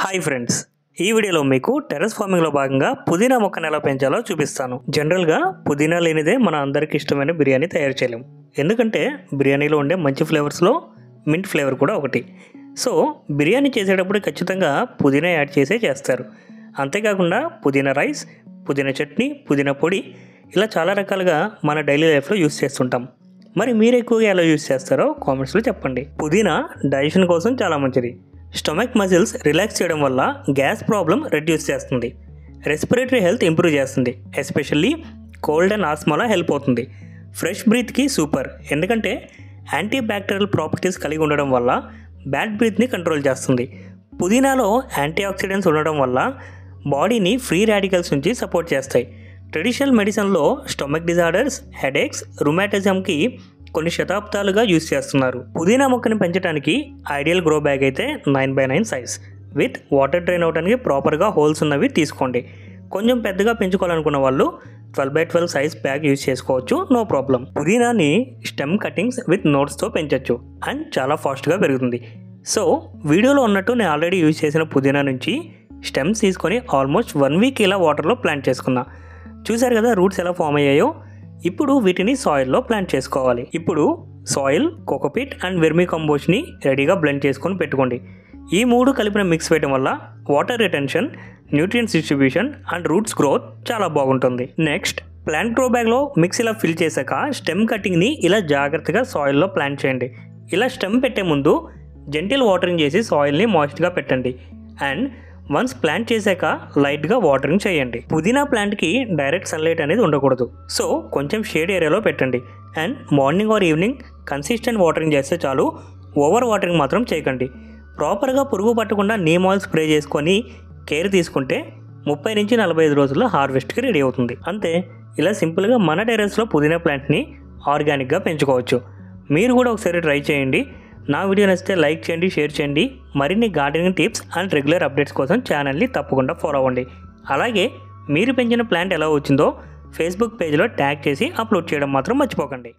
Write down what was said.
Hi friends, ఈ వీడియోలో మీకు టెర్రస్ ఫార్మింగ్లో భాగంగా పుదీనా మొక్కను ఎలా పెంచాలో చూపిస్తాను. జనరల్గా పుదీనా లేనిదే మన అందరికీ ఇష్టమైన బిర్యానీ తయారు చేయలేం. ఎందుకంటే బిర్యానీలో ఉండే మంచి ఫ్లేవర్స్లో మింట్ ఫ్లేవర్ కూడా ఒకటి. సో బిర్యానీ చేసేటప్పుడు ఖచ్చితంగా పుదీనా యాడ్ చేస్తారు. అంతేకాకుండా పుదీనా రైస్, పుదీనా చట్నీ, పుదీనా పొడి ఇలా చాలా రకాలుగా మన డైలీ లైఫ్లో యూస్ చేస్తుంటాం. మరి మీరు ఎక్కువగా ఎలా యూస్ చేస్తారో కామెంట్స్లో చెప్పండి. పుదీనా డైజెషన్ కోసం చాలా మంచిది. స్టొమక్ మజిల్స్ రిలాక్స్ చేయడం వల్ల గ్యాస్ ప్రాబ్లం రెడ్యూస్ చేస్తుంది. రెస్పిరేటరీ హెల్త్ ఇంప్రూవ్ చేస్తుంది. ఎస్పెషల్లీ కోల్డ్ అండ్ ఆస్మాలో హెల్ప్ అవుతుంది. ఫ్రెష్ బ్రీత్కి సూపర్, ఎందుకంటే యాంటీ బ్యాక్టీరియల్ ప్రాపర్టీస్ కలిగి ఉండడం వల్ల బ్యాడ్ బ్రీత్ని కంట్రోల్ చేస్తుంది. పుదీనాలో యాంటీ ఆక్సిడెంట్స్ ఉండడం వల్ల బాడీని ఫ్రీ రాడికల్స్ నుంచి సపోర్ట్ చేస్తాయి. ట్రెడిషనల్ మెడిసిన్లో స్టొమక్ డిజార్డర్స్, హెడేక్స్, రుమాటిజంకి కొన్ని శతాబ్దాలుగా యూజ్ చేస్తున్నారు. పుదీనా మొక్కని పెంచడానికి ఐడియల్ గ్రో బ్యాగ్ అయితే 9x9 size with water drain అవడానికి ప్రాపర్గా హోల్స్ ఉన్నవి తీసుకోండి. కొంచెం పెద్దగా పెంచుకోవాలనుకున్న వాళ్ళు 12x12 సైజ్ బ్యాగ్ యూజ్ చేసుకోవచ్చు, నో ప్రాబ్లం. పుదీనాని స్టెమ్ కటింగ్స్ విత్ నోట్స్తో పెంచవచ్చు అండ్ చాలా ఫాస్ట్గా పెరుగుతుంది. సో వీడియోలో ఉన్నట్టు నేను ఆల్రెడీ యూజ్ చేసిన పుదీనా నుంచి స్టెమ్స్ తీసుకొని ఆల్మోస్ట్ 1 వీక్ ఇలా వాటర్లో ప్లాంట్ చేసుకున్నా. చూసారు కదా రూట్స్ ఎలా ఫామ్ అయ్యాయో. ఇప్పుడు వీటిని సాయిల్లో ప్లాంట్ చేసుకోవాలి. ఇప్పుడు సాయిల్, కోకోపీట్ అండ్ వెర్మీ కంపోస్ట్ని రెడీగా బ్లెండ్ చేసుకొని పెట్టుకోండి. ఈ మూడు కలిపిన మిక్స్ వేయడం వల్ల water retention, nutrients distribution and roots growth చాలా బాగుంటుంది. నెక్స్ట్ ప్లాంట్ గ్రో బ్యాగ్లో మిక్స్ ఇలా ఫిల్ చేశాక స్టెమ్ కటింగ్ని ఇలా జాగ్రత్తగా సాయిల్లో ప్లాంట్ చేయండి. ఇలా స్టెమ్ పెట్టే ముందు జెంటిల్ వాటరింగ్ చేసి సాయిల్ని మాయిస్ట్గా పెట్టండి అండ్ వన్స్ ప్లాంట్ చేశాక లైట్గా వాటరింగ్ చేయండి. పుదీనా ప్లాంట్కి డైరెక్ట్ సన్లైట్ అనేది ఉండకూడదు. సో కొంచెం షేడ్ ఏరియాలో పెట్టండి and morning or evening consistent watering చేస్తే చాలు. ఓవర్ వాటరింగ్ మాత్రం చేయకండి. ప్రాపర్గా పురుగు పట్టకుండా నీమ్ ఆయిల్ స్ప్రే చేసుకొని కేర్ తీసుకుంటే 30 నుంచి 45 రోజుల్లో హార్వెస్ట్కి రెడీ అవుతుంది. అంతే, ఇలా సింపుల్గా మన టెర్రస్లో పుదీనా ప్లాంట్ని ఆర్గానిక్గా పెంచుకోవచ్చు. మీరు కూడా ఒకసారి ట్రై చేయండి. నా వీడియో నచ్చితే లైక్ చేయండి, షేర్ చేయండి. మరిన్ని gardening tips and regular updates కోసం ఛానల్ని తప్పకుండా ఫాలో అవ్వండి. అలాగే మీరు పెంచిన ప్లాంట్ ఎలా వచ్చిందో ఫేస్బుక్ పేజ్లో ట్యాగ్ చేసి అప్లోడ్ చేయడం మాత్రం మర్చిపోకండి.